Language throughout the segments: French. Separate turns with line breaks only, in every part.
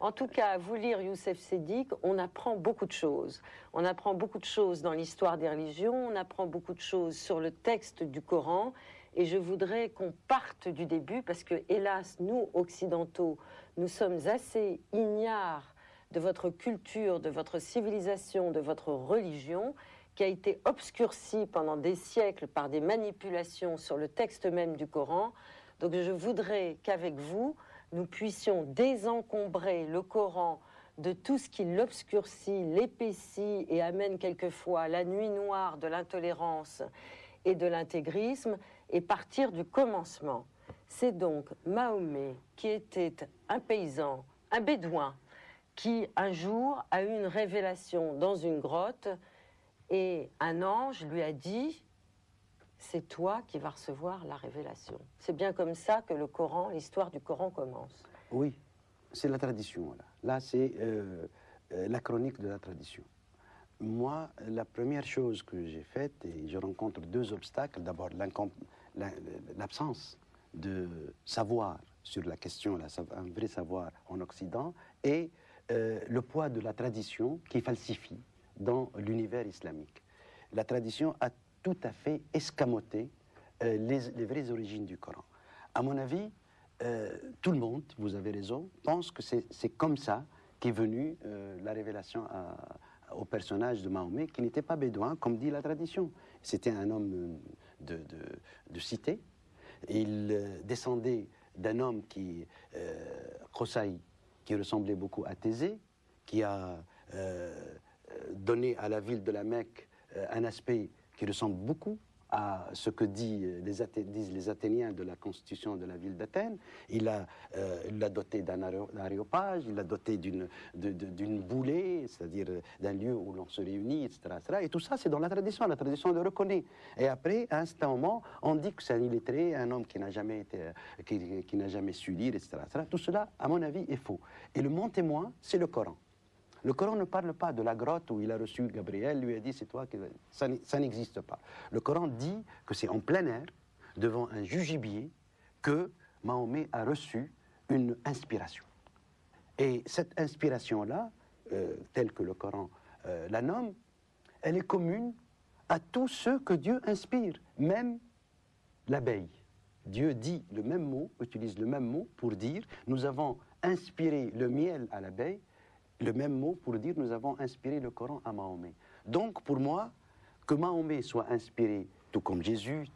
En tout cas, à vous lire Youssef Sédik, on apprend beaucoup de choses. On apprend beaucoup de choses dans l'histoire des religions, on apprend beaucoup de choses sur le texte du Coran. Et je voudrais qu'on parte du début, parce que, hélas, nous, occidentaux, nous sommes assez ignares de votre culture, de votre civilisation, de votre religion, qui a été obscurcie pendant des siècles par des manipulations sur le texte même du Coran. Donc je voudrais qu'avec vous, nous puissions désencombrer le Coran de tout ce qui l'obscurcit, l'épaissit et amène quelquefois la nuit noire de l'intolérance et de l'intégrisme, et partir du commencement. C'est donc Mahomet qui était un paysan, un bédouin, qui un jour a eu une révélation dans une grotte, et un ange lui a dit: c'est toi qui vas recevoir la révélation. C'est bien comme ça que le Coran, l'histoire du Coran commence.
Oui, c'est la tradition. Là c'est la chronique de la tradition. Moi, la première chose que j'ai faite, et je rencontre deux obstacles. D'abord, l'absence de savoir sur la question, un vrai savoir en Occident, et le poids de la tradition qui falsifie dans l'univers islamique. La tradition a tout à fait escamoté les vraies origines du Coran. À mon avis, tout le monde, vous avez raison, pense que c'est comme ça qu'est venue la révélation au personnage de Mahomet, qui n'était pas bédouin, comme dit la tradition. C'était un homme de cité. Il descendait d'un homme Qusay, qui ressemblait beaucoup à Thésée, qui a donné à la ville de la Mecque un aspect qui ressemble beaucoup à ce que disent les Athéniens de la constitution de la ville d'Athènes. Il l'a doté d'un aréopage, il l'a doté d'une boulée, c'est-à-dire d'un lieu où l'on se réunit, etc., etc. Et tout ça, c'est dans la tradition le reconnaît. Et après, à un certain moment, on dit que c'est un illettré, un homme qui n'a jamais su lire, etc., etc. Tout cela, à mon avis, est faux. Et le bon témoin, c'est le Coran. Le Coran ne parle pas de la grotte où il a reçu Gabriel, lui a dit c'est toi qui... Ça n'existe pas. Le Coran dit que c'est en plein air, devant un jugibier, que Mahomet a reçu une inspiration. Et cette inspiration-là, telle que le Coran la nomme, elle est commune à tous ceux que Dieu inspire, même l'abeille. Dieu dit le même mot, utilise le même mot pour dire nous avons inspiré le miel à l'abeille, le même mot pour dire nous avons inspiré le Coran à Mahomet. Donc pour moi, que Mahomet soit inspiré, tout comme Jésus,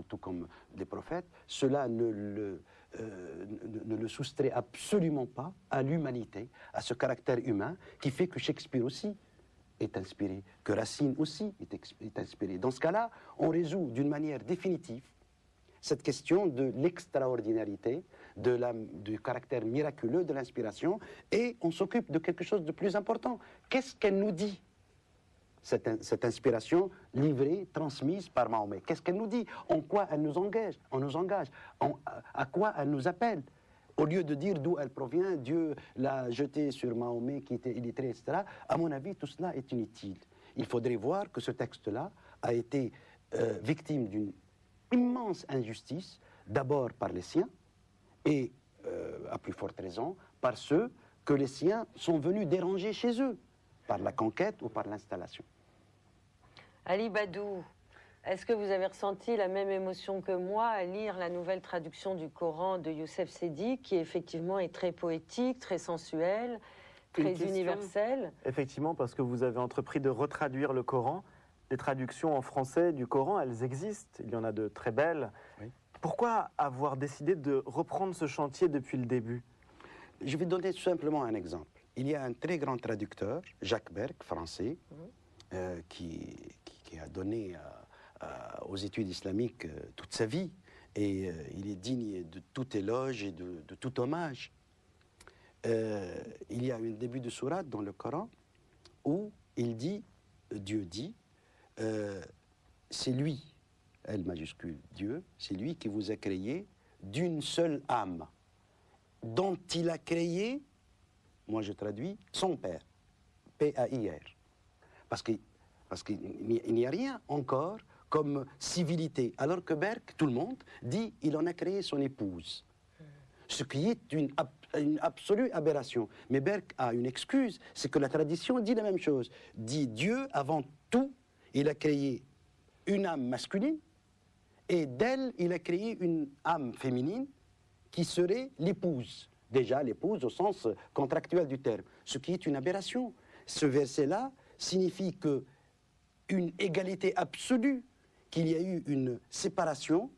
tout comme les prophètes, cela ne le soustrait absolument pas à l'humanité, à ce caractère humain qui fait que Shakespeare aussi est inspiré, que Racine aussi est inspiré. Dans ce cas-là, on résout d'une manière définitive cette question de l'extraordinarité, du caractère miraculeux de l'inspiration, et on s'occupe de quelque chose de plus important. Qu'est-ce qu'elle nous dit, cette inspiration livrée, transmise par Mahomet? Qu'est-ce qu'elle nous dit? En quoi elle nous engage? À quoi elle nous appelle? Au lieu de dire d'où elle provient, Dieu l'a jetée sur Mahomet qui était illettré, etc. À mon avis, tout cela est inutile. Il faudrait voir que ce texte-là a été victime d'une immense injustice, d'abord par les siens, et, à plus forte raison, par ceux que les siens sont venus déranger chez eux, par la conquête ou par l'installation.
Ali Badou, est-ce que vous avez ressenti la même émotion que moi à lire la nouvelle traduction du Coran de Youssef Sédik, qui effectivement est très poétique, très sensuelle, très universelle?
Effectivement, parce que vous avez entrepris de retraduire le Coran. Les traductions en français du Coran, elles existent, il y en a de très belles. Oui. Pourquoi avoir décidé de reprendre ce chantier depuis le début?
Je vais donner tout simplement un exemple. Il y a un très grand traducteur, Jacques Berg, français, qui a donné aux études islamiques toute sa vie, et il est digne de tout éloge et de tout hommage. Il y a un début de sourate dans le Coran où il dit, Dieu dit, c'est lui, L majuscule, Dieu, c'est lui qui vous a créé d'une seule âme, dont il a créé, moi je traduis, son père, P-A-I-R. Parce qu'il n'y a rien encore comme civilité, alors que Berg, tout le monde, dit il en a créé son épouse. ce qui est une absolue aberration. Mais Berck a une excuse, c'est que la tradition dit la même chose. Dit Dieu, avant tout, il a créé une âme masculine, et d'elle, il a créé une âme féminine qui serait l'épouse. Déjà, l'épouse au sens contractuel du terme, ce qui est une aberration. Ce verset-là signifie que une égalité absolue, qu'il y a eu une séparation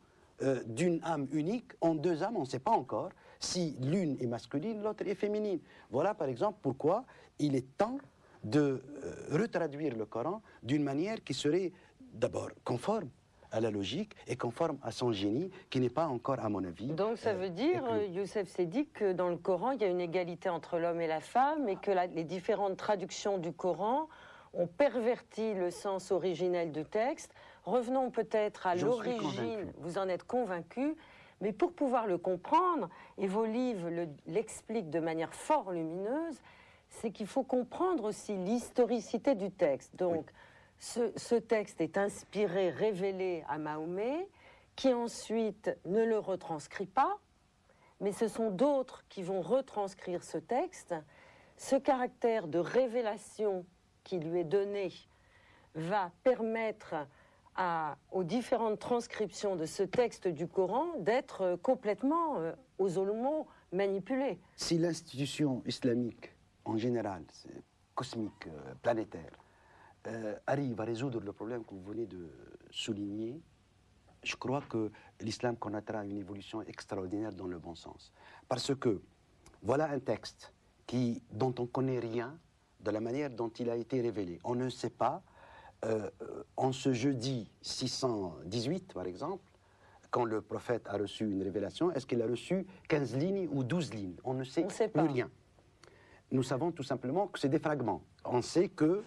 d'une âme unique en deux âmes, on ne sait pas encore si l'une est masculine, l'autre est féminine. Voilà par exemple pourquoi il est temps de retraduire le Coran d'une manière qui serait d'abord conforme à la logique et conforme à son génie, qui n'est pas encore, à mon avis...
Donc ça veut dire, Youssef Sédik, que dans le Coran, il y a une égalité entre l'homme et la femme, et que les différentes traductions du Coran ont perverti le sens originel du texte. Revenons peut-être à l'origine, vous en êtes convaincu, mais pour pouvoir le comprendre, et vos livres l'expliquent de manière fort lumineuse, c'est qu'il faut comprendre aussi l'historicité du texte. Donc, ce texte est inspiré, révélé à Mahomet, qui ensuite ne le retranscrit pas, mais ce sont d'autres qui vont retranscrire ce texte. Ce caractère de révélation qui lui est donné va permettre aux différentes transcriptions de ce texte du Coran d'être complètement, aux mots, manipulées.
Si l'institution islamique, en général, cosmique, planétaire, arrive à résoudre le problème que vous venez de souligner, je crois que l'islam connaîtra une évolution extraordinaire dans le bon sens. Parce que voilà un texte dont on ne connaît rien de la manière dont il a été révélé. On ne sait pas, en ce jeudi 618, par exemple, quand le prophète a reçu une révélation, est-ce qu'il a reçu 15 lignes ou 12 lignes? On ne sait plus rien. Nous savons tout simplement que c'est des fragments. On sait que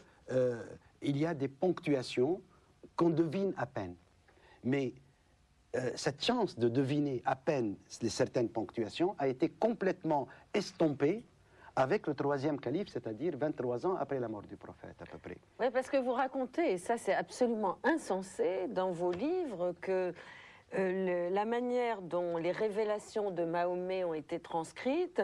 il y a des ponctuations qu'on devine à peine. Mais cette chance de deviner à peine certaines ponctuations a été complètement estompée avec le troisième calife, c'est-à-dire 23 ans après la mort du prophète, à peu près.
Oui, parce que vous racontez, et ça c'est absolument insensé dans vos livres, que la manière dont les révélations de Mahomet ont été transcrites,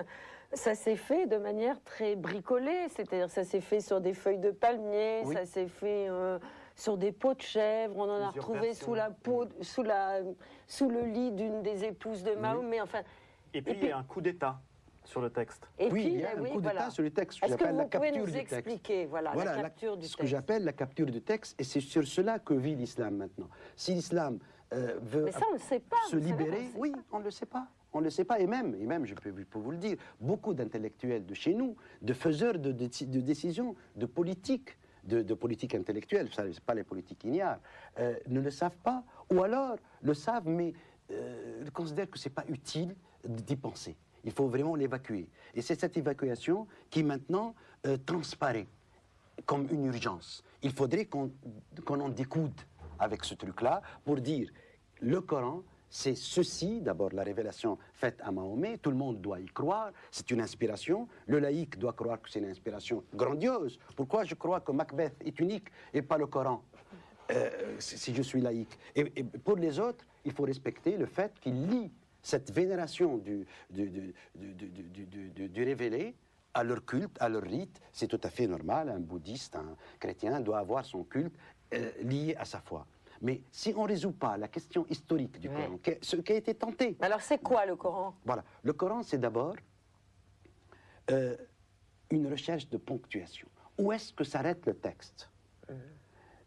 ça s'est fait de manière très bricolée, c'est-à-dire ça s'est fait sur des feuilles de palmier, ça s'est fait sur des peaux de chèvre, on en a retrouvé sous le lit d'une des épouses de Mahomet, enfin...
Et puis il y a un coup d'État sur le texte.
Et puis, il y a un coup d'État sur le texte, ce que j'appelle la capture du texte.
Est-ce que vous pouvez nous expliquer la capture du texte?
Ce que j'appelle la capture du texte, et c'est sur cela que vit l'islam maintenant. Si l'islam veut
mais ça, on le sait pas,
se libérer, oui, on ne le sait pas. On ne le sait pas, et même je peux vous le dire, beaucoup d'intellectuels de chez nous, de faiseurs de décisions, de politique intellectuelle, ce n'est pas les politiques ignares, ne le savent pas, ou alors le savent, mais considèrent que ce n'est pas utile d'y penser. Il faut vraiment l'évacuer. Et c'est cette évacuation qui maintenant transparaît comme une urgence. Il faudrait qu'on en découde avec ce truc-là pour dire le Coran, c'est ceci, d'abord la révélation faite à Mahomet, tout le monde doit y croire, c'est une inspiration, le laïc doit croire que c'est une inspiration grandiose. Pourquoi je crois que Macbeth est unique et pas le Coran, si je suis laïc? Et pour les autres, il faut respecter le fait qu'ils lient cette vénération du révélé à leur culte, à leur rite. C'est tout à fait normal, un bouddhiste, un chrétien doit avoir son culte lié à sa foi. Mais si on ne résout pas la question historique du Coran, ce qui a été tenté...
Alors c'est quoi le Coran?
Voilà, le Coran c'est d'abord une recherche de ponctuation. Où est-ce que s'arrête le texte?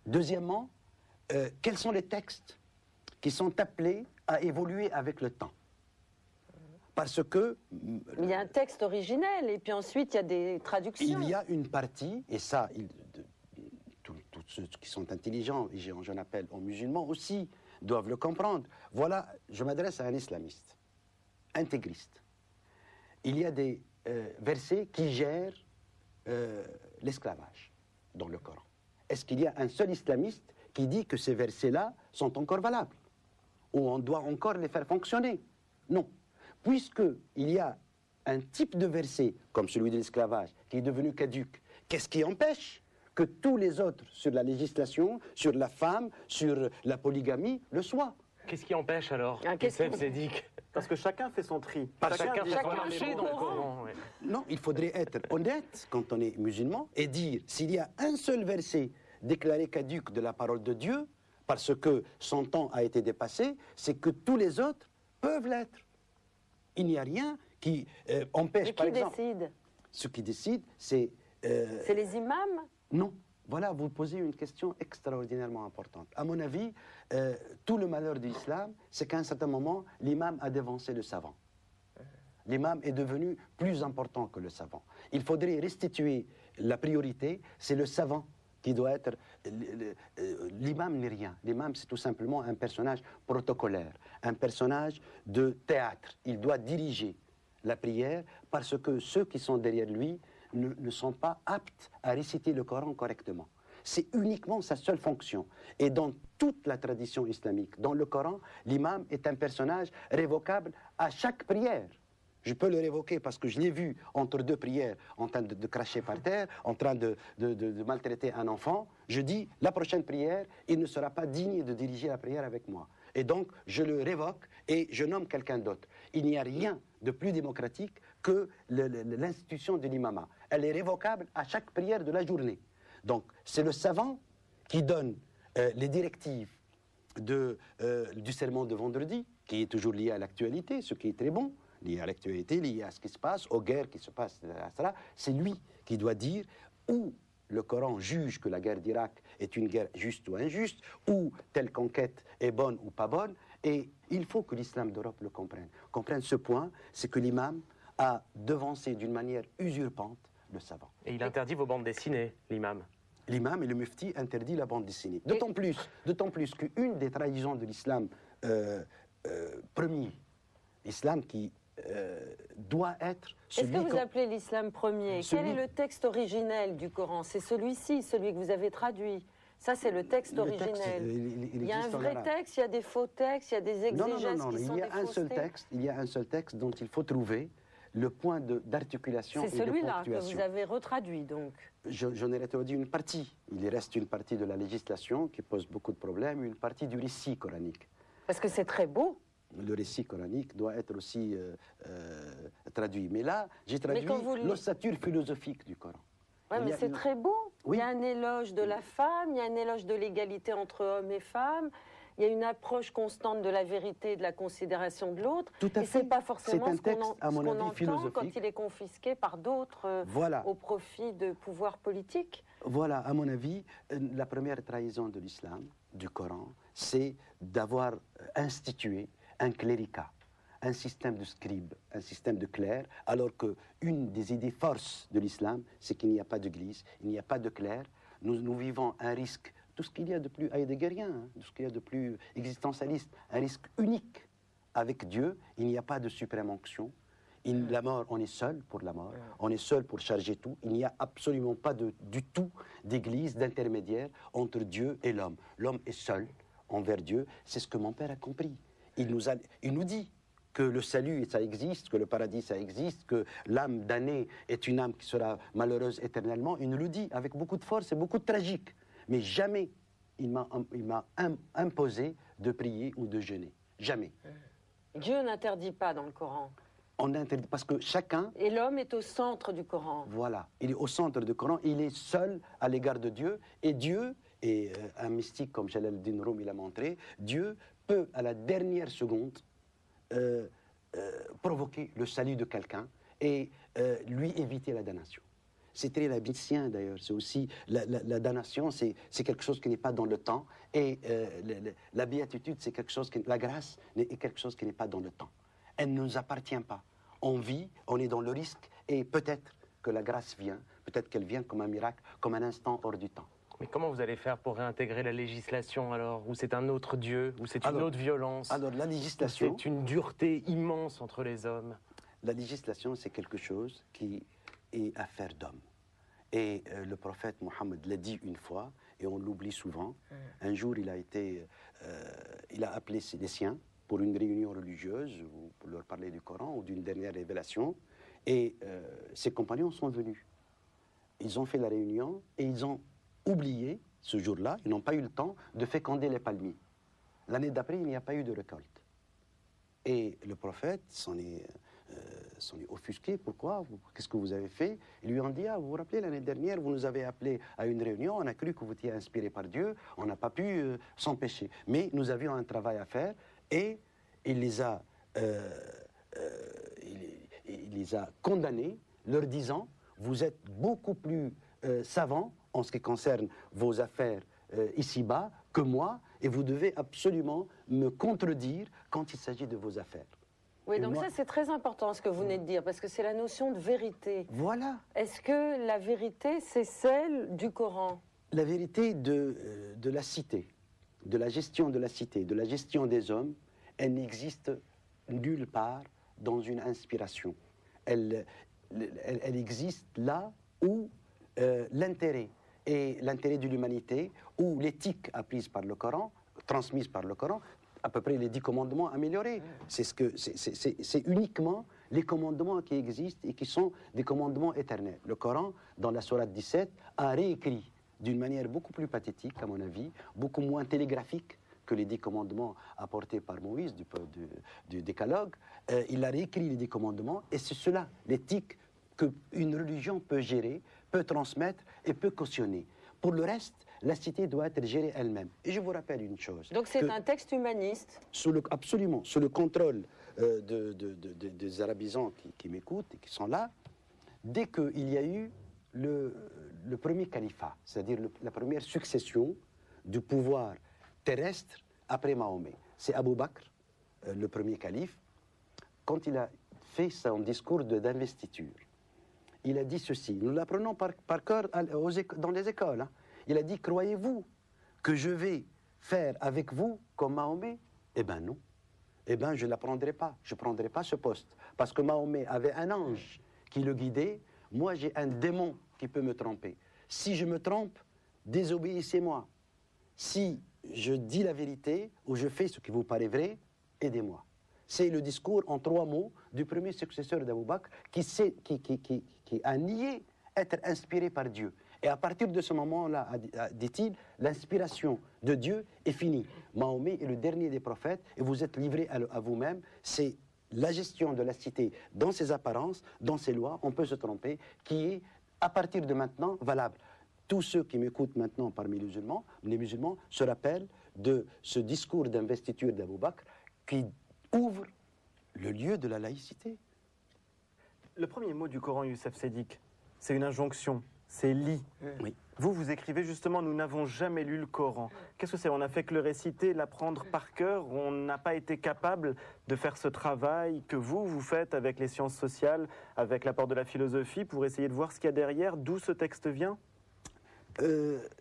Deuxièmement, quels sont les textes qui sont appelés à évoluer avec le temps? Parce que...
Il y a un texte originel, et puis ensuite il y a des traductions.
Il y a une partie, et ça, tous ceux qui sont intelligents, et j'en appelle aux musulmans aussi, doivent le comprendre. Voilà, je m'adresse à un islamiste, intégriste. Il y a des versets qui gèrent l'esclavage dans le Coran. Est-ce qu'il y a un seul islamiste qui dit que ces versets-là sont encore valables? Ou on doit encore les faire fonctionner? Non. Puisqu'il y a un type de verset, comme celui de l'esclavage, qui est devenu caduc, qu'est-ce qui empêche que tous les autres, sur la législation, sur la femme, sur la polygamie, le soient?
Qu'est-ce qui empêche alors, Youssef Sédik?
Parce que chacun fait son tri.
Chacun
dit
fait
son
son marché dans le Coran. Ouais.
Non, il faudrait être honnête quand on est musulman et dire s'il y a un seul verset déclaré caduc de la parole de Dieu, parce que son temps a été dépassé, c'est que tous les autres peuvent l'être. Il n'y a rien qui empêche, par exemple...
Qui décide?
Ce qui décide, c'est...
C'est les imams?
Non. Voilà, vous posez une question extraordinairement importante. À mon avis, tout le malheur de l'islam, c'est qu'à un certain moment, l'imam a dévancé le savant. L'imam est devenu plus important que le savant. Il faudrait restituer la priorité, c'est le savant qui doit être... L'imam n'est rien. L'imam, c'est tout simplement un personnage protocolaire, un personnage de théâtre. Il doit diriger la prière parce que ceux qui sont derrière lui ne sont pas aptes à réciter le Coran correctement. C'est uniquement sa seule fonction. Et dans toute la tradition islamique, dans le Coran, l'imam est un personnage révocable à chaque prière. Je peux le révoquer parce que je l'ai vu entre deux prières en train de cracher par terre, en train de maltraiter un enfant. Je dis, la prochaine prière, il ne sera pas digne de diriger la prière avec moi. Et donc, je le révoque et je nomme quelqu'un d'autre. Il n'y a rien de plus démocratique que l'institution de l'imama. Elle est révocable à chaque prière de la journée. Donc, c'est le savant qui donne les directives du sermon de vendredi, qui est toujours lié à l'actualité, ce qui est très bon, lié à l'actualité, lié à ce qui se passe, aux guerres qui se passent, etc. C'est lui qui doit dire où le Coran juge que la guerre d'Irak est une guerre juste ou injuste, ou telle conquête est bonne ou pas bonne. Et il faut que l'islam d'Europe le comprenne ce point, c'est que l'imam a devancé d'une manière usurpante le savant.
Et il interdit vos bandes dessinées, l'imam.
L'imam et le mufti interdit la bande dessinée. D'autant plus qu'une des trahisons de l'islam premier, l'islam qui doit être celui...
Est-ce que vous appelez l'islam premier? Quel est le texte originel du Coran? C'est celui-ci, celui que vous avez traduit. Ça, c'est le texte originel. Il y a un vrai texte, il y a des faux textes, il y a des exégèses qui sont
il y a un seul texte. Il y a un seul texte dont il faut trouver le point d'articulation et de ponctuation.
C'est celui-là que vous avez retraduit, donc.
J'en ai retraduit une partie. Il reste une partie de la législation qui pose beaucoup de problèmes, une partie du récit coranique.
Parce que c'est très beau.
Le récit coranique doit être aussi traduit. Mais là, j'ai traduit l'ossature philosophique du Coran.
Oui, mais c'est très beau.
Oui.
Il y a un éloge de la femme, il y a un éloge de l'égalité entre hommes et femmes, il y a une approche constante de la vérité et de la considération de l'autre.
Tout à fait.
Et ce n'est pas forcément ce qu'on entend quand il est confisqué par d'autres au profit de pouvoirs politiques.
Voilà, à mon avis, la première trahison de l'islam, du Coran, c'est d'avoir institué un cléricat, un système de scribes, un système de clercs, alors qu'une des idées forces de l'islam, c'est qu'il n'y a pas d'église, il n'y a pas de clercs. Nous vivons un risque, tout ce qu'il y a de plus heideggerien, tout ce qu'il y a de plus existentialiste, un risque unique avec Dieu. Il n'y a pas de suprême onction. La mort, on est seul pour la mort, on est seul pour charger tout. Il n'y a absolument pas du tout d'église, d'intermédiaire entre Dieu et l'homme. L'homme est seul envers Dieu. C'est ce que mon père a compris. Il nous dit que le salut, ça existe, que le paradis, ça existe, que l'âme damnée est une âme qui sera malheureuse éternellement. Il nous le dit avec beaucoup de force et beaucoup de tragique. Mais jamais il m'a imposé de prier ou de jeûner. Jamais.
Dieu n'interdit pas dans le Coran.
On interdit, parce que chacun...
Et l'homme est au centre du Coran.
Voilà, il est au centre du Coran, il est seul à l'égard de Dieu, et Dieu, et un mystique comme Jalaluddin Rumi l'a montré, Dieu peut, à la dernière seconde, provoquer le salut de quelqu'un et lui éviter la damnation. C'est très labittien d'ailleurs, c'est aussi, la damnation, c'est quelque chose qui n'est pas dans le temps, et la béatitude, c'est quelque chose la grâce est quelque chose qui n'est pas dans le temps. Elle ne nous appartient pas. On vit, on est dans le risque, et peut-être que la grâce vient, peut-être qu'elle vient comme un miracle, comme un instant hors du temps.
Mais comment vous allez faire pour réintégrer la législation alors? Ou c'est un autre Dieu? Ou c'est une autre violence?
Alors la législation...
C'est une dureté immense entre les hommes?
La législation, c'est quelque chose qui est affaire d'homme. Et le prophète Mohammed l'a dit une fois, et on l'oublie souvent. Un jour, il a appelé les siens pour une réunion religieuse, ou pour leur parler du Coran, ou d'une dernière révélation, et ses compagnons sont venus. Ils ont fait la réunion, et ils ont oublié, ce jour-là, ils n'ont pas eu le temps de féconder les palmiers. L'année d'après, il n'y a pas eu de récolte. Et le prophète s'en est offusqué. Pourquoi? Qu'est-ce que vous avez fait? Ils lui ont dit, ah, vous vous rappelez, l'année dernière, vous nous avez appelés à une réunion, on a cru que vous étiez inspiré par Dieu, on n'a pas pu s'empêcher. Mais nous avions un travail à faire, et il les a condamnés, leur disant, vous êtes beaucoup plus savants en ce qui concerne vos affaires ici-bas que moi, et vous devez absolument me contredire quand il s'agit de vos affaires.
Oui,
Et
donc
moi-
ça c'est très important ce que vous venez de dire, parce que c'est la notion de vérité.
Voilà.
Est-ce que la vérité, c'est celle du Coran?
La vérité de la cité, de la gestion de la cité, de la gestion des hommes, elle n'existe nulle part dans une inspiration. Elle existe là où l'intérêt de l'humanité, où l'éthique apprise par le Coran, transmise par le Coran, à peu près les 10 commandements améliorés. C'est uniquement les commandements qui existent et qui sont des commandements éternels. Le Coran, dans la sourate 17, a réécrit d'une manière beaucoup plus pathétique, à mon avis, beaucoup moins télégraphique que les 10 commandements apportés par Moïse du décalogue. Il a réécrit les 10 commandements, et c'est cela, l'éthique, qu'une religion peut gérer, peut transmettre et peut cautionner. Pour le reste, la cité doit être gérée elle-même. Et je vous rappelle une chose.
Donc c'est un texte humaniste.
Absolument, sous le contrôle des arabisants qui m'écoutent et qui sont là, dès qu'il y a eu le premier califat, c'est-à-dire la première succession du pouvoir terrestre après Mahomet, c'est Abou Bakr, le premier calife, quand il a fait son discours d'investiture. Il a dit ceci, nous l'apprenons par cœur dans les écoles. Hein. Il a dit, croyez-vous que je vais faire avec vous comme Mahomet? Eh bien non. Eh bien je ne la prendrai pas. Je ne prendrai pas ce poste. Parce que Mahomet avait un ange qui le guidait. Moi, j'ai un démon qui peut me tromper. Si je me trompe, désobéissez-moi. Si je dis la vérité ou je fais ce qui vous paraît vrai, aidez-moi. C'est le discours en 3 mots du premier successeur d'Abou Bakr qui a nié être inspiré par Dieu. Et à partir de ce moment-là, dit-il, l'inspiration de Dieu est finie. Mahomet est le dernier des prophètes et vous êtes livrés à vous-même. C'est la gestion de la cité dans ses apparences, dans ses lois, on peut se tromper, qui est, à partir de maintenant, valable. Tous ceux qui m'écoutent maintenant parmi les musulmans se rappellent de ce discours d'investiture d'Abou Bakr qui ouvre le lieu de la laïcité.
Le premier mot du Coran, Youssef Sédik, c'est une injonction, c'est « lis ».
Oui.
Vous écrivez justement « Nous n'avons jamais lu le Coran ». Qu'est-ce que c'est? On n'a fait que le réciter, l'apprendre par cœur. On n'a pas été capable de faire ce travail que vous faites avec les sciences sociales, avec l'apport de la philosophie, pour essayer de voir ce qu'il y a derrière, d'où ce texte vient?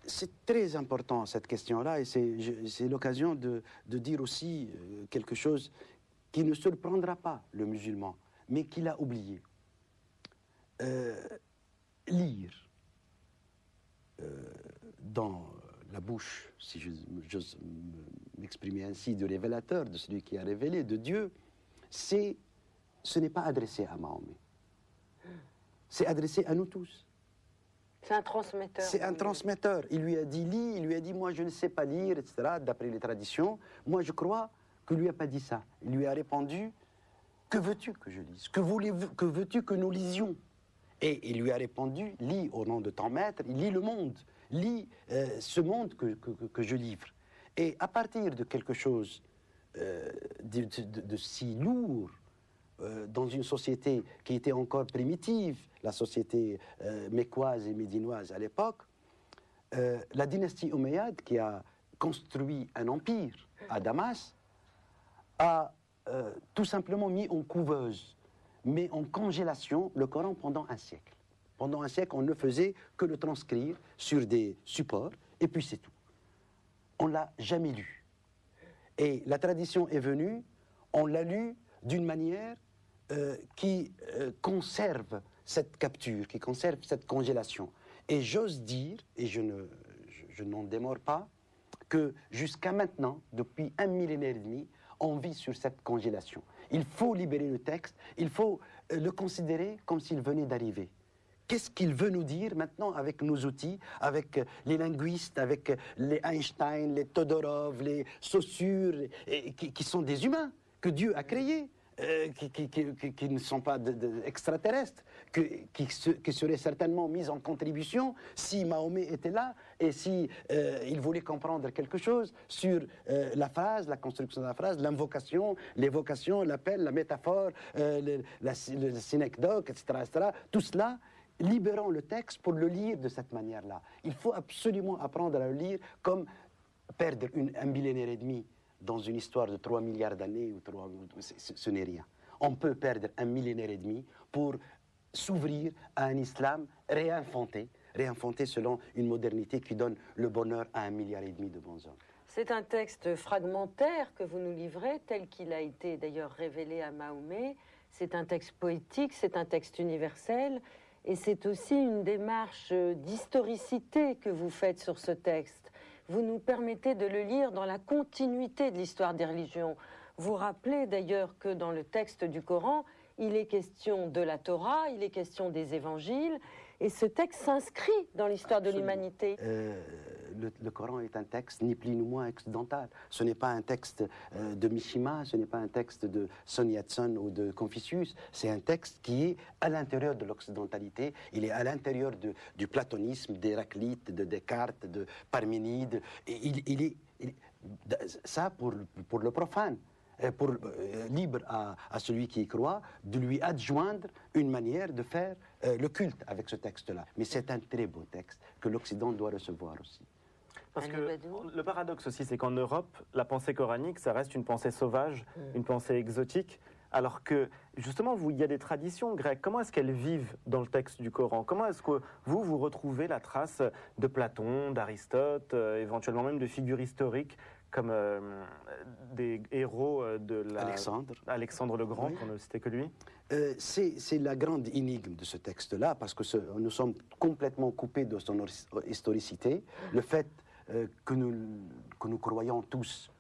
C'est très important cette question-là, et c'est l'occasion de dire aussi quelque chose qui ne surprendra pas le musulman, mais qu'il a oublié. Lire dans la bouche, si j'ose m'exprimer ainsi, du révélateur, de celui qui a révélé, de Dieu, ce n'est pas adressé à Mahomet. C'est adressé à nous tous.
C'est un transmetteur.
C'est un transmetteur. Il lui a dit lis, il lui a dit moi je ne sais pas lire, etc., d'après les traditions. Moi je crois qu'il ne lui a pas dit ça. Il lui a répondu que veux-tu que je lise? Que veux-tu que nous lisions? Et il lui a répondu lis au nom de ton maître, lis le monde, lis ce monde que je livre. Et à partir de quelque chose de si lourd, dans une société qui était encore primitive, la société mécoise et médinoise à l'époque, la dynastie omeyyade, qui a construit un empire à Damas, a tout simplement mis en couveuse, mais en congélation, le Coran pendant un siècle. Pendant un siècle, on ne faisait que le transcrire sur des supports, et puis c'est tout. On ne l'a jamais lu. Et la tradition est venue, on l'a lu d'une manière qui conserve cette capture, qui conserve cette congélation. Et j'ose dire, et je n'en démords pas, que jusqu'à maintenant, depuis 1 millénaire et demi, on vit sur cette congélation. Il faut libérer le texte, il faut le considérer comme s'il venait d'arriver. Qu'est-ce qu'il veut nous dire maintenant avec nos outils, avec les linguistes, avec les Einstein, les Todorov, les Saussure, qui sont des humains, que Dieu a créés, qui ne sont pas extraterrestres, qui seraient certainement mis en contribution si Mahomet était là et si il voulait comprendre quelque chose sur la phrase, la construction de la phrase, l'invocation, l'évocation, l'appel, la métaphore, le synecdoque, etc. Tout cela, libérons le texte pour le lire de cette manière-là. Il faut absolument apprendre à le lire comme perdre un millénaire et demi dans une histoire de 3 milliards d'années, ce n'est rien. On peut perdre un millénaire et demi pour s'ouvrir à un islam réinventé selon une modernité qui donne le bonheur à 1,5 milliard de bons hommes.
C'est un texte fragmentaire que vous nous livrez, tel qu'il a été d'ailleurs révélé à Mahomet. C'est un texte poétique, c'est un texte universel, et c'est aussi une démarche d'historicité que vous faites sur ce texte. Vous nous permettez de le lire dans la continuité de l'histoire des religions. Vous rappelez d'ailleurs que dans le texte du Coran, il est question de la Torah, il est question des évangiles, et ce texte s'inscrit dans l'histoire de l'humanité.
Le Coran est un texte ni plus ni moins occidental. Ce n'est pas un texte de Mishima, ce n'est pas un texte de Sun Yat-sen ou de Confucius. C'est un texte qui est à l'intérieur de l'occidentalité. Il est à l'intérieur du platonisme, d'Héraclite, de Descartes, de Parménide. Et ça pour le profane. Libre à celui qui y croit de lui adjoindre une manière de faire le culte avec ce texte-là. Mais c'est un très beau texte que l'Occident doit recevoir aussi.
Parce que le paradoxe aussi, c'est qu'en Europe, la pensée coranique, ça reste une pensée sauvage, une pensée exotique, alors que, justement, il y a des traditions grecques. Comment est-ce qu'elles vivent dans le texte du Coran? Comment est-ce que vous retrouvez la trace de Platon, d'Aristote, éventuellement même de figures historiques comme des héros de Alexandre le Grand, pour ne citer que lui?
C'est la grande énigme de ce texte-là, parce que nous sommes complètement coupés de son historicité. Le fait que nous croyons tous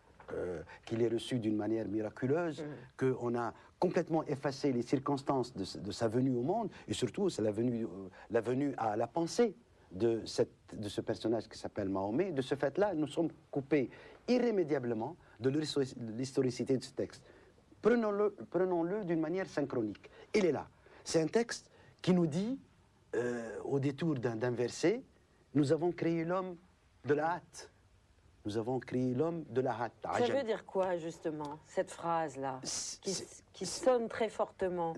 qu'il est reçu d'une manière miraculeuse, qu'on a complètement effacé les circonstances de sa venue au monde, et surtout c'est la venue à la pensée de ce personnage qui s'appelle Mahomet. De ce fait-là, nous sommes coupés irrémédiablement de l'historicité de ce texte. Prenons-le d'une manière synchronique. Il est là. C'est un texte qui nous dit, au détour d'un verset, nous avons créé l'homme de la hâte. Nous avons créé l'homme de la hâte.
Ça veut dire quoi, justement, cette phrase-là, qui sonne très fortement?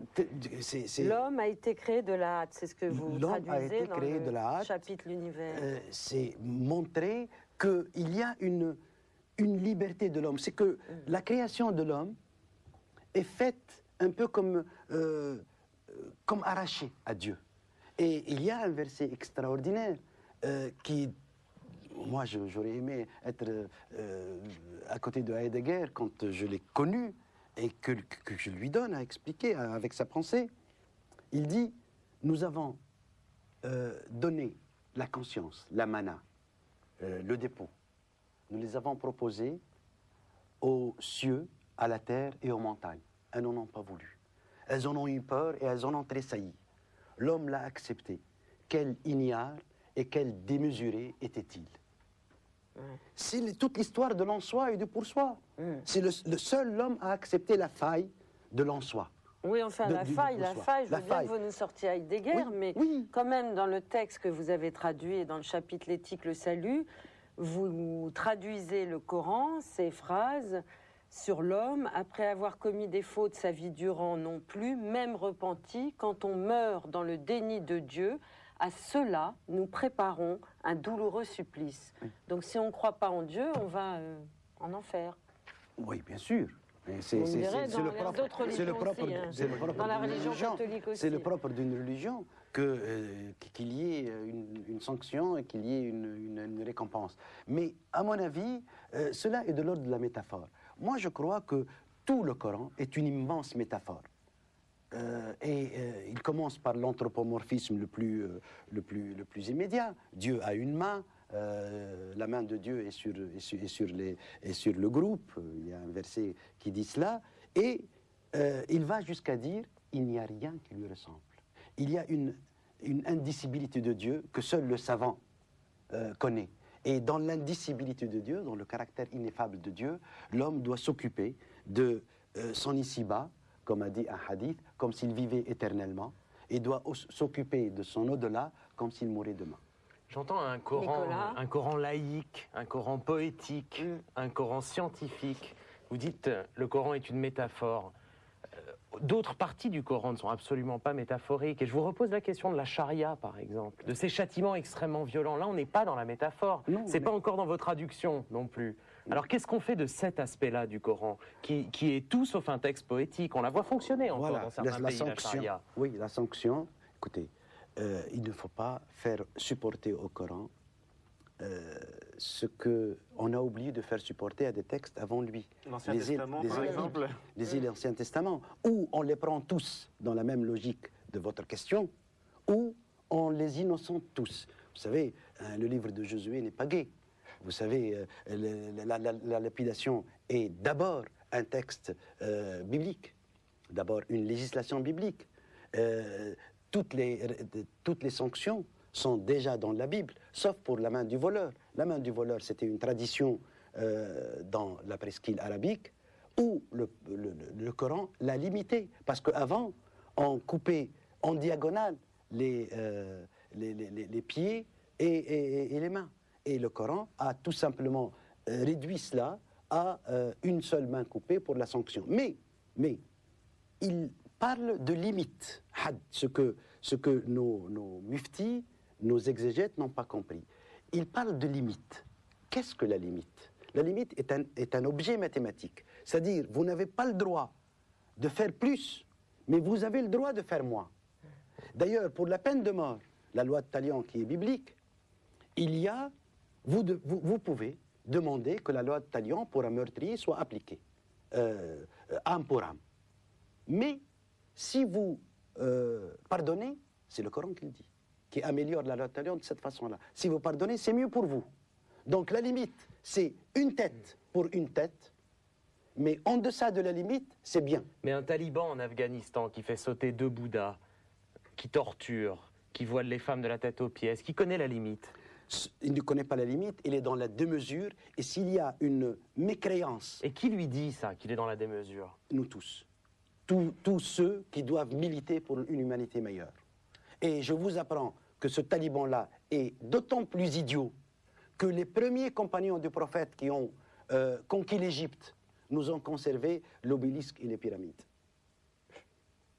L'homme a été créé de la hâte, c'est ce que vous traduisez dans le chapitre L'Univers.
C'est montrer qu'il y a une liberté de l'homme. C'est que la création de l'homme est faite un peu comme arrachée à Dieu. Et il y a un verset extraordinaire qui... Moi, j'aurais aimé être à côté de Heidegger quand je l'ai connu et que je lui donne à expliquer avec sa pensée. Il dit, nous avons donné la conscience, la mana, le dépôt. Nous les avons proposés aux cieux, à la terre et aux montagnes. Elles n'en ont pas voulu. Elles en ont eu peur et elles en ont tressailli. L'homme l'a accepté. Quel ignare et quel démesuré était-il? C'est toute l'histoire de l'en-soi et du pour-soi. C'est le seul homme à accepter la faille de l'en-soi.
Oui, enfin, la faille, je veux bien que vous nous sortiez Heidegger, mais quand même, dans le texte que vous avez traduit, dans le chapitre L'éthique, le salut, vous traduisez le Coran, ces phrases sur l'homme, après avoir commis des fautes sa vie durant non plus, même repenti, quand on meurt dans le déni de Dieu, à cela, nous préparons un douloureux supplice. Donc si on ne croit pas en Dieu, on va en enfer.
Oui, bien sûr. C'est le propre
dans la religion catholique aussi.
C'est le propre d'une religion qu'il y ait une sanction et qu'il y ait une récompense. Mais à mon avis, cela est de l'ordre de la métaphore. Moi, je crois que tout le Coran est une immense métaphore. Il commence par l'anthropomorphisme le plus immédiat. Dieu a une main, la main de Dieu est sur le groupe. Il y a un verset qui dit cela. Et il va jusqu'à dire, il n'y a rien qui lui ressemble. Il y a une indicibilité de Dieu que seul le savant connaît. Et dans l'indicibilité de Dieu, dans le caractère ineffable de Dieu, l'homme doit s'occuper de son ici-bas, comme a dit un hadith, comme s'il vivait éternellement, et doit s'occuper de son au-delà comme s'il mourait demain.
J'entends un Coran laïque, un Coran poétique, un Coran scientifique. Vous dites le Coran est une métaphore. D'autres parties du Coran ne sont absolument pas métaphoriques. Et je vous repose la question de la charia, par exemple, de ces châtiments extrêmement violents. Là, on n'est pas dans la métaphore. C'est pas encore dans vos traductions non plus. Alors, qu'est-ce qu'on fait de cet aspect-là du Coran, qui est tout sauf un texte poétique? On la voit fonctionner encore dans certains pays, la charia.
Oui, la sanction. Écoutez, il ne faut pas faire supporter au Coran ce qu'on a oublié de faire supporter à des textes avant lui.
L'Ancien Testament, par exemple.
L'Ancien Testament, ou on les prend tous dans la même logique de votre question, ou on les innocente tous. Vous savez, le livre de Josué n'est pas gai. Vous savez, la lapidation est d'abord un texte biblique, d'abord une législation biblique. Toutes les sanctions sont déjà dans la Bible, sauf pour la main du voleur. La main du voleur, c'était une tradition dans la presqu'île arabique, où le Coran l'a limité. Parce qu'avant, on coupait en diagonale les pieds et les mains. Et le Coran a tout simplement réduit cela à une seule main coupée pour la sanction. Mais il parle de limites, ce que nos muftis, nos exégètes n'ont pas compris. Il parle de limite. Qu'est-ce que la limite? La limite est un objet mathématique. C'est-à-dire, vous n'avez pas le droit de faire plus, mais vous avez le droit de faire moins. D'ailleurs, pour la peine de mort, la loi de Talion qui est biblique, vous pouvez demander que la loi de Talion pour un meurtrier soit appliquée, âme pour âme. Mais si vous pardonnez, c'est le Coran qui le dit, qui améliore la loi de Talion de cette façon-là. Si vous pardonnez, c'est mieux pour vous. Donc la limite, c'est une tête pour une tête, mais en deçà de la limite, c'est bien.
Mais un taliban en Afghanistan qui fait sauter 2 Bouddhas, qui torture, qui voile les femmes de la tête aux pieds, est-ce qu'il connaît la limite?
Il ne connaît pas la limite, il est dans la démesure, et s'il y a une mécréance...
Et qui lui dit ça, qu'il est dans la démesure?
Nous tous. Tous ceux qui doivent militer pour une humanité meilleure. Et je vous apprends que ce taliban-là est d'autant plus idiot que les premiers compagnons du prophète qui ont conquis l'Égypte nous ont conservé l'obélisque et les pyramides.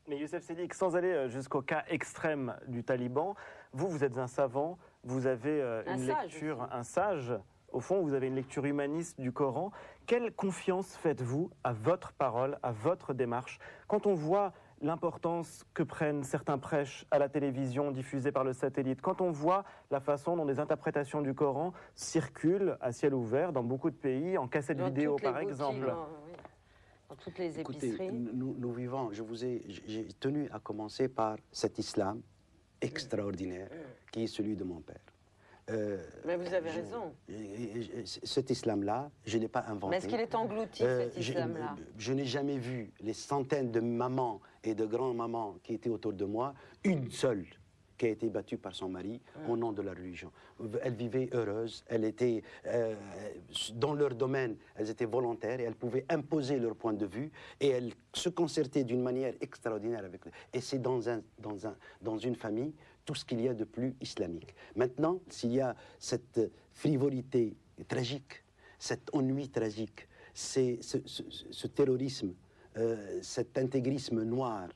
Mais Youssef Sedik, sans aller jusqu'au cas extrême du taliban, vous êtes un savant, vous avez une lecture, un sage, au fond, vous avez une lecture humaniste du Coran. Quelle confiance faites-vous à votre parole, à votre démarche, quand on voit l'importance que prennent certains prêches à la télévision diffusés par le satellite, quand on voit la façon dont des interprétations du Coran circulent à ciel ouvert dans beaucoup de pays, en cassette vidéo par exemple?
Dans toutes les épiceries.
Écoutez, nous vivons, j'ai tenu à commencer par cet islam extraordinaire qui est celui de mon père.
Mais vous avez raison.
Cet islam-là, je ne l'ai pas inventé.
Mais est-ce qu'il est englouti, cet islam-là?
Je n'ai jamais vu les centaines de mamans et de grands-mamans qui étaient autour de moi, une seule qui a été battue par son mari au nom de la religion. Elles vivaient heureuses, elles étaient dans leur domaine, elles étaient volontaires et elles pouvaient imposer leur point de vue et elles se concertaient d'une manière extraordinaire avec eux. Et c'est dans une famille tout ce qu'il y a de plus islamique. Maintenant, s'il y a cette frivolité tragique, cet ennui tragique, ce terrorisme, cet intégrisme noir,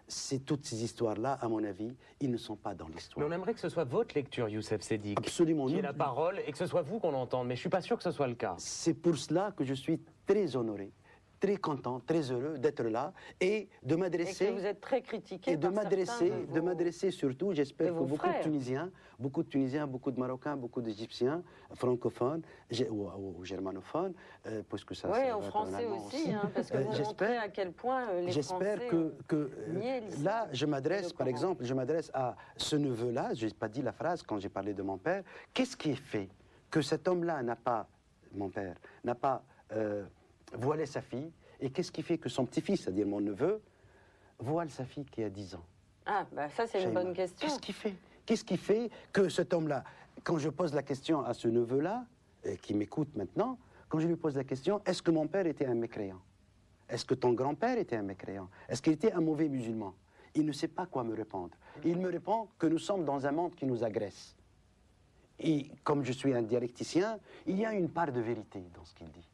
c'est toutes ces histoires-là, à mon avis, ils ne sont pas dans l'histoire.
Mais on aimerait que ce soit votre lecture, Youssef Sedik,
absolument,
qui est la parole, et que ce soit vous qu'on entende, mais je ne suis pas sûr que ce soit le cas.
C'est pour cela que je suis très honoré, très content, très heureux d'être là et de m'adresser...
Et que vous êtes très critiqué
et de m'adresser surtout, j'espère que beaucoup de Tunisiens, beaucoup de Marocains, beaucoup d'Égyptiens, francophones ou germanophones, puisque ça...
Oui, en français aussi, hein, parce que vous montrez à quel point les Français...
J'espère que là, je m'adresse, par exemple, à ce neveu-là, je n'ai pas dit la phrase quand j'ai parlé de mon père, qu'est-ce qui est fait que cet homme-là n'a pas, mon père, n'a pas... voiler sa fille, et qu'est-ce qui fait que son petit-fils, c'est-à-dire mon neveu, voile sa fille qui a 10 ans?
Ah, bah ça c'est une bonne question.
Qu'est-ce qui fait que cet homme-là, quand je pose la question à ce neveu-là, qui m'écoute maintenant, quand je lui pose la question, est-ce que mon père était un mécréant? Est-ce que ton grand-père était un mécréant? Est-ce qu'il était un mauvais musulman? Il ne sait pas quoi me répondre. Il me répond que nous sommes dans un monde qui nous agresse. Et comme je suis un dialecticien, il y a une part de vérité dans ce qu'il dit.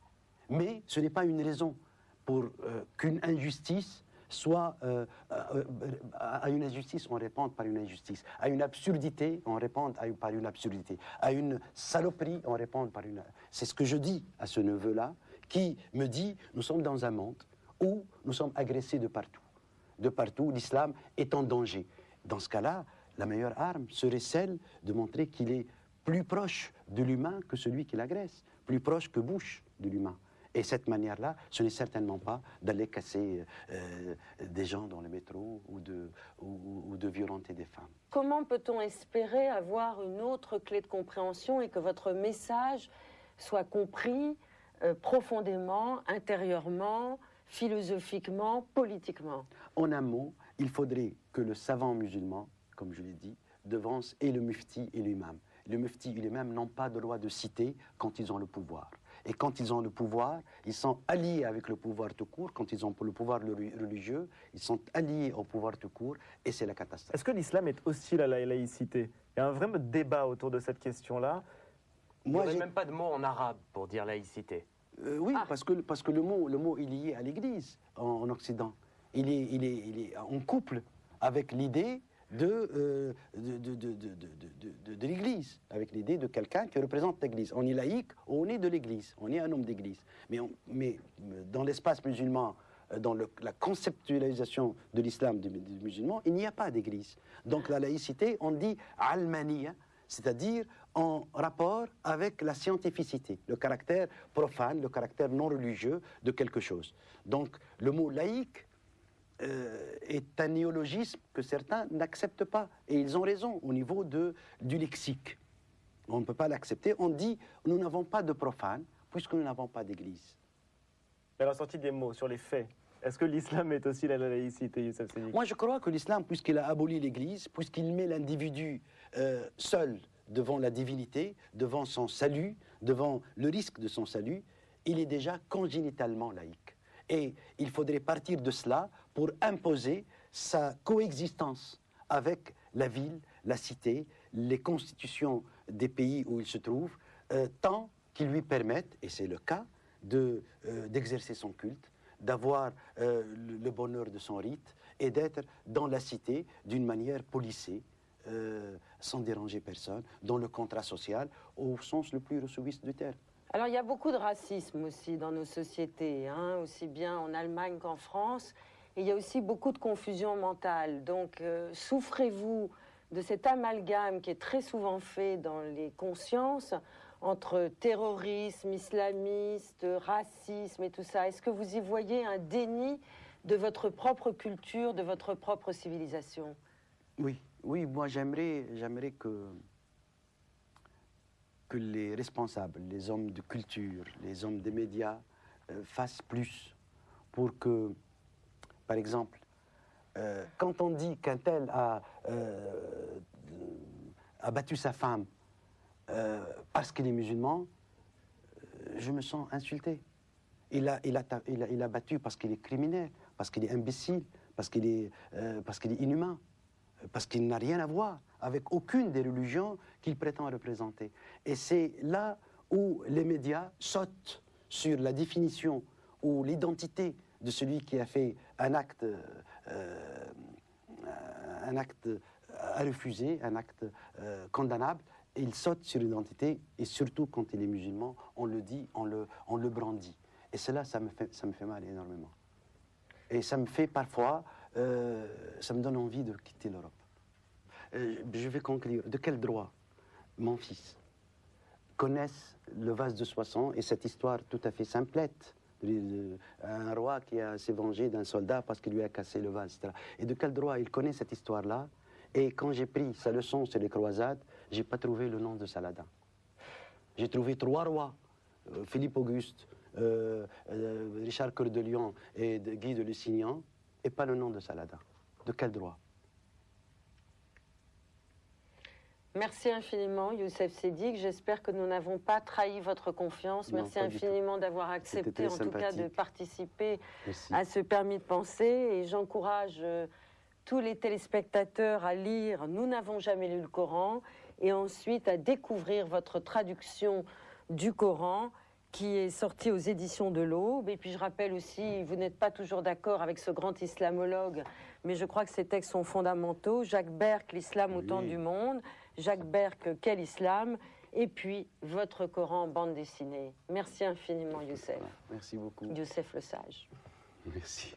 Mais ce n'est pas une raison pour qu'une injustice soit... à une injustice, on répond par une injustice. À une absurdité, on répond par une absurdité. À une saloperie, on répond par une... C'est ce que je dis à ce neveu-là, qui me dit, nous sommes dans un monde où nous sommes agressés de partout. De partout, l'islam est en danger. Dans ce cas-là, la meilleure arme serait celle de montrer qu'il est plus proche de l'humain que celui qui l'agresse, plus proche que Bush de l'humain. Et cette manière-là, ce n'est certainement pas d'aller casser des gens dans le métro ou de violenter des femmes.
Comment peut-on espérer avoir une autre clé de compréhension et que votre message soit compris profondément, intérieurement, philosophiquement, politiquement?
En un mot, il faudrait que le savant musulman, comme je l'ai dit, devance et le mufti et l'imam. Le mufti et l'imam n'ont pas de loi de cité quand ils ont le pouvoir. Et quand ils ont le pouvoir, ils sont alliés avec le pouvoir tout court. Quand ils ont le pouvoir religieux, ils sont alliés au pouvoir tout court, et c'est la catastrophe.
Est-ce que l'islam est hostile à la laïcité? Il y a un vrai débat autour de cette question-là.
Il n'y aurait même pas de mot en arabe pour dire laïcité.
Oui, parce que le mot est lié à l'Église en Occident. Il est en couple avec l'idée de l'Église, avec l'idée de quelqu'un qui représente l'Église. On est laïque, on est de l'Église, on est un homme d'Église. Mais dans l'espace musulman, dans la conceptualisation de l'islam des musulmans, il n'y a pas d'Église. Donc la laïcité, on dit almaniya, c'est-à-dire en rapport avec la scientificité, le caractère profane, le caractère non religieux de quelque chose. Donc le mot laïque est un néologisme que certains n'acceptent pas. Et ils ont raison au niveau du lexique. On ne peut pas l'accepter. On dit, nous n'avons pas de profane, puisque nous n'avons pas d'église.
Elle a sorti des mots sur les faits. Est-ce que l'islam est aussi la laïcité, Youssef Sedik?
Moi, je crois que l'islam, puisqu'il a aboli l'église, puisqu'il met l'individu seul devant la divinité, devant son salut, devant le risque de son salut, il est déjà congénitalement laïque. Et il faudrait partir de cela pour imposer sa coexistence avec la ville, la cité, les constitutions des pays où il se trouve, tant qu'ils lui permettent, et c'est le cas, d'exercer son culte, d'avoir le bonheur de son rite et d'être dans la cité d'une manière policée, sans déranger personne, dans le contrat social, au sens le plus ressouviste du terme.
Alors, il y a beaucoup de racisme aussi dans nos sociétés, hein, aussi bien en Allemagne qu'en France. Et il y a aussi beaucoup de confusion mentale. Donc, souffrez-vous de cet amalgame qui est très souvent fait dans les consciences entre terrorisme, islamiste, racisme et tout ça? Est-ce que vous y voyez un déni de votre propre culture, de votre propre civilisation?
Oui, moi j'aimerais que les responsables, les hommes de culture, les hommes des médias fassent plus pour que, par exemple, quand on dit qu'un tel a battu sa femme parce qu'il est musulman, je me sens insulté. Il a battu parce qu'il est criminel, parce qu'il est imbécile, parce qu'il est inhumain, parce qu'il n'a rien à voir avec aucune des religions qu'il prétend représenter. Et c'est là où les médias sautent sur la définition ou l'identité de celui qui a fait un acte à refuser, un acte condamnable. Et il saute sur l'identité, et surtout quand il est musulman, on le dit, on le brandit. Et cela, ça me fait mal énormément. Et ça me fait parfois, ça me donne envie de quitter l'Europe. Je vais conclure. De quel droit mon fils connaisse le vase de Soissons et cette histoire tout à fait simplette, un roi qui s'est vengé d'un soldat parce qu'il lui a cassé le vase, etc. Et de quel droit il connaît cette histoire-là? Et quand j'ai pris sa leçon sur les croisades, je n'ai pas trouvé le nom de Saladin. J'ai trouvé 3 rois, Philippe Auguste, Richard Cœur de Lion et Guy de Lusignan, et pas le nom de Saladin. De quel droit?
Merci infiniment, Youssef Sedik. J'espère que nous n'avons pas trahi votre confiance.
Non,
merci
pas du
infiniment d'avoir accepté, en tout cas, de participer
Merci.
à ce permis de penser. Et j'encourage tous les téléspectateurs à lire « Nous n'avons jamais lu le Coran » et ensuite à découvrir votre traduction du Coran qui est sortie aux éditions de l'Aube. Et puis je rappelle aussi, vous n'êtes pas toujours d'accord avec ce grand islamologue, mais je crois que ces textes sont fondamentaux. Jacques Berck, L'islam au temps du monde. Jacques Berck, Quel islam? Et puis votre Coran en bande dessinée. Merci infiniment, Youssef.
Merci beaucoup.
Youssef le Sage.
Merci.